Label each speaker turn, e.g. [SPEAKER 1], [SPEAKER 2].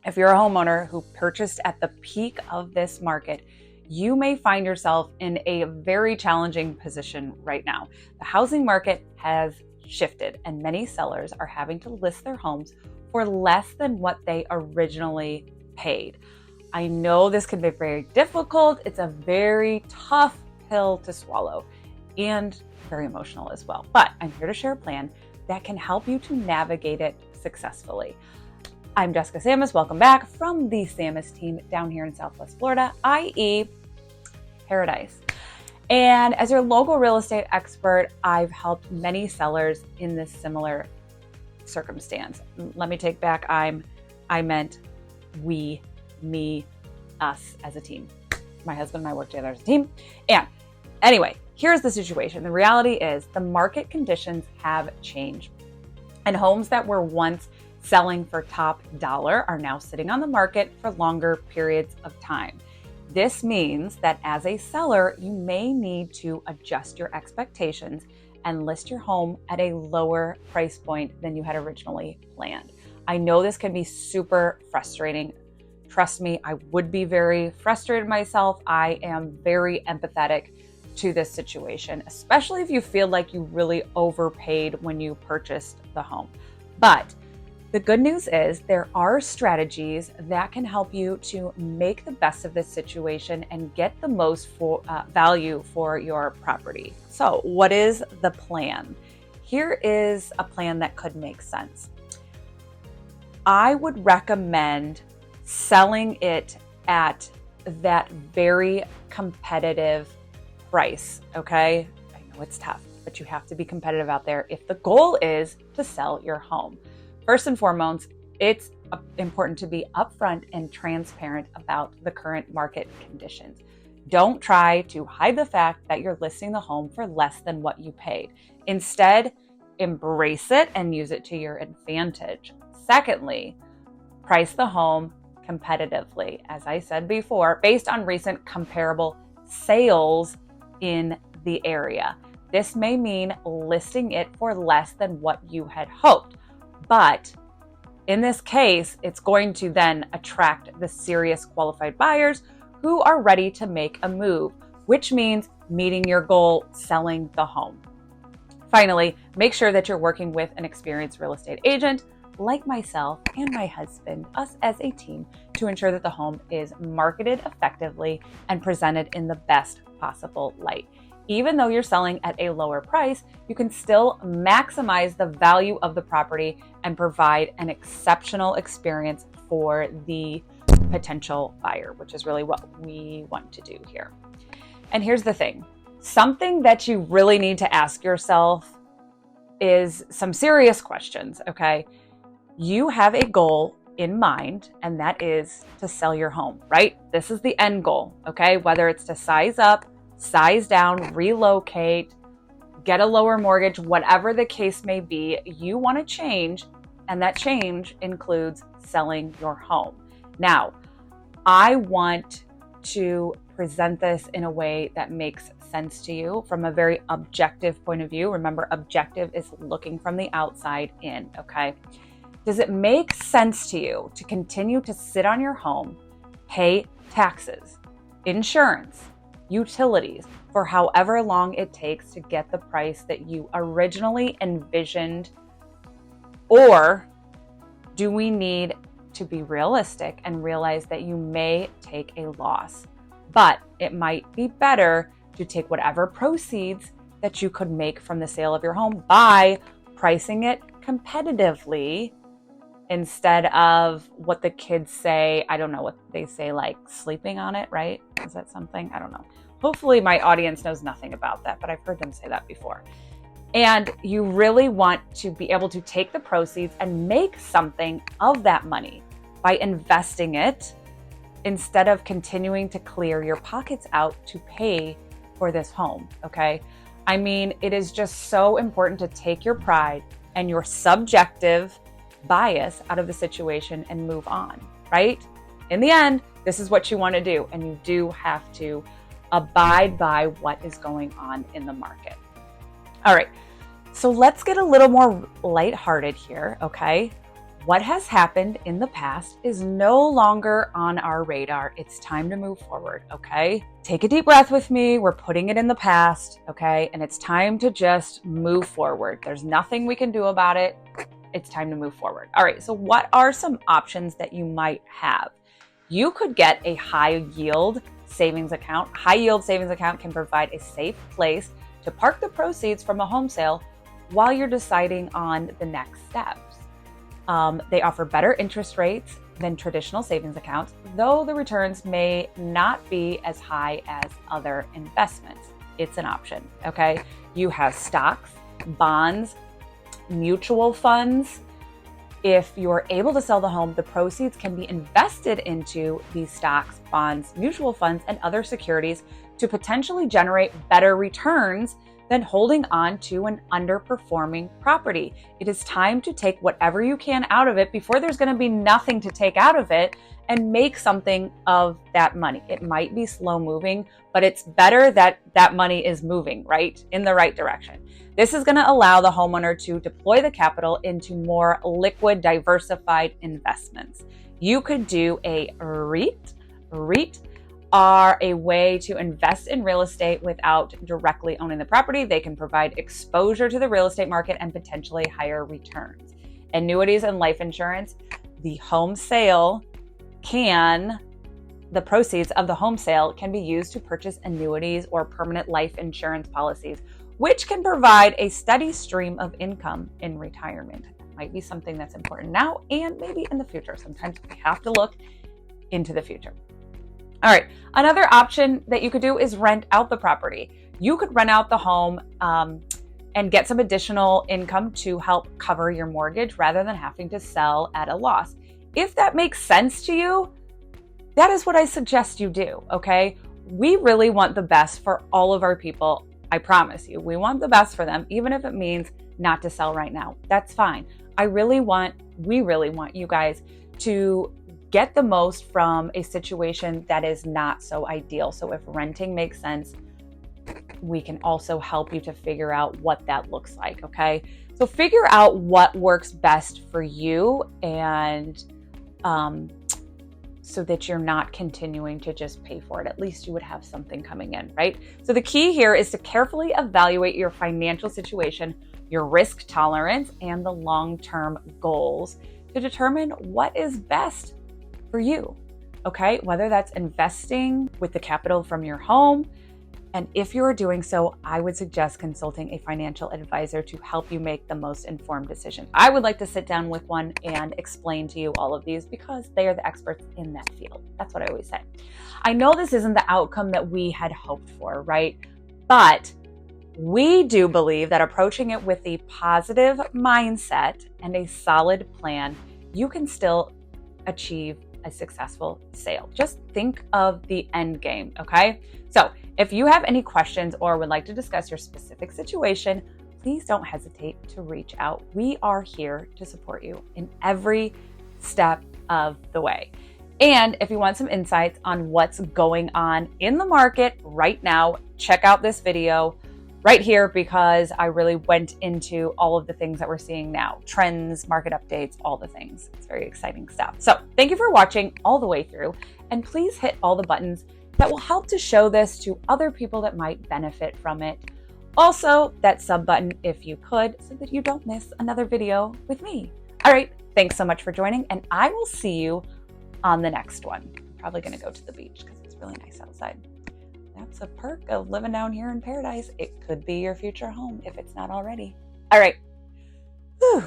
[SPEAKER 1] If you're a homeowner who purchased at the peak of this market, you may find yourself in a very challenging position right now. The housing market has shifted and many sellers are having to list their homes for less than what they originally paid. I know this can be very difficult. It's a very tough pill to swallow and very emotional as well. But I'm here to share a plan that can help you to navigate it successfully. I'm Jessica Sammis. Welcome back from the Sammis team down here in Southwest Florida, i.e. Paradise. And as your local real estate expert, I've helped many sellers in this similar circumstance. Let me take back I meant we, me, us as a team. My husband and I work together as a team. And anyway, here's the situation. The reality is the market conditions have changed. And homes that were once selling for top dollar are now sitting on the market for longer periods of time. This means that as a seller, you may need to adjust your expectations and list your home at a lower price point than you had originally planned. I know this can be super frustrating. Trust me, I would be very frustrated myself. I am very empathetic to this situation, especially if you feel like you really overpaid when you purchased the home. But the good news is there are strategies that can help you to make the best of this situation and get the most value for your property. So what is the plan? Here is a plan that could make sense. I would recommend selling it at that very competitive price, okay? I know it's tough, but you have to be competitive out there if the goal is to sell your home. First and foremost, it's important to be upfront and transparent about the current market conditions. Don't try to hide the fact that you're listing the home for less than what you paid. Instead, embrace it and use it to your advantage. Secondly, price the home competitively, as I said before, based on recent comparable sales in the area. This may mean listing it for less than what you had hoped. But in this case, it's going to then attract the serious qualified buyers who are ready to make a move, which means meeting your goal, selling the home. Finally, make sure that you're working with an experienced real estate agent like myself and my husband, us as a team, to ensure that the home is marketed effectively and presented in the best possible light. Even though you're selling at a lower price, you can still maximize the value of the property and provide an exceptional experience for the potential buyer, which is really what we want to do here. And here's the thing. Something that you really need to ask yourself is some serious questions, okay? You have a goal in mind, and that is to sell your home, right? This is the end goal, okay? Whether it's to size up, size down, relocate, get a lower mortgage, whatever the case may be, you want to change, and that change includes selling your home. Now, I want to present this in a way that makes sense to you from a very objective point of view. Remember, objective is looking from the outside in, okay? Does it make sense to you to continue to sit on your home, pay taxes, insurance, utilities for however long it takes to get the price that you originally envisioned? Or do we need to be realistic and realize that you may take a loss, but it might be better to take whatever proceeds that you could make from the sale of your home by pricing it competitively instead of what the kids say. I don't know what they say, like sleeping on it, right? Is that something? I don't know. Hopefully my audience knows nothing about that, but I've heard them say that before. And you really want to be able to take the proceeds and make something of that money by investing it instead of continuing to clear your pockets out to pay for this home, okay? I mean, it is just so important to take your pride and your subjective bias out of the situation and move on, right? In the end, this is what you want to do, and you do have to abide by what is going on in the market. All right, so let's get a little more lighthearted here, okay? What has happened in the past is no longer on our radar. It's time to move forward, okay? Take a deep breath with me. We're putting it in the past, okay? And it's time to just move forward. There's nothing we can do about it. It's time to move forward. All right, so what are some options that you might have? You could get a high yield savings account. High yield savings account can provide a safe place to park the proceeds from a home sale while you're deciding on the next steps. They offer better interest rates than traditional savings accounts, though the returns may not be as high as other investments. It's an option, okay? You have stocks, bonds, mutual funds. If you're able to sell the home, the proceeds can be invested into these stocks, bonds, mutual funds, and other securities to potentially generate better returns than holding on to an underperforming property. It is time to take whatever you can out of it before there's going to be nothing to take out of it and make something of that money. It might be slow moving, but it's better that that money is moving, right, in the right direction. This is going to allow the homeowner to deploy the capital into more liquid, diversified investments. You could do a REIT. REIT are a way to invest in real estate without directly owning the property. They can provide exposure to the real estate market and potentially higher returns. Annuities and life insurance, the proceeds of the home sale can be used to purchase annuities or permanent life insurance policies, which can provide a steady stream of income in retirement. That might be something that's important now and maybe in the future. Sometimes we have to look into the future. All right, another option that you could do is rent out the property. You could rent out the home and get some additional income to help cover your mortgage rather than having to sell at a loss. If that makes sense to you, that is what I suggest you do, okay? We really want the best for all of our people. I promise you, we want the best for them, even if it means not to sell right now. That's fine. We really want you guys to get the most from a situation that is not so ideal. So if renting makes sense, we can also help you to figure out what that looks like, okay? So figure out what works best for you, and so that you're not continuing to just pay for it. At least you would have something coming in, right? So the key here is to carefully evaluate your financial situation, your risk tolerance, and the long-term goals to determine what is best for you, okay? Whether that's investing with the capital from your home. And if you're doing so, I would suggest consulting a financial advisor to help you make the most informed decision. I would like to sit down with one and explain to you all of these because they are the experts in that field. That's what I always say. I know this isn't the outcome that we had hoped for, right? But we do believe that approaching it with a positive mindset and a solid plan, you can still achieve a successful sale. Just think of the end game, okay? So if you have any questions or would like to discuss your specific situation, please don't hesitate to reach out. We are here to support you in every step of the way. And if you want some insights on what's going on in the market right now, check out this video right here, because I really went into all of the things that we're seeing now, trends, market updates, all the things. It's very exciting stuff. So thank you for watching all the way through, and please hit all the buttons that will help to show this to other people that might benefit from it. Also, that sub button if you could, so that you don't miss another video with me. All right, thanks so much for joining, and I will see you on the next one. I'm probably gonna go to the beach because it's really nice outside. That's a perk of living down here in paradise. It could be your future home if it's not already. All right. Whew.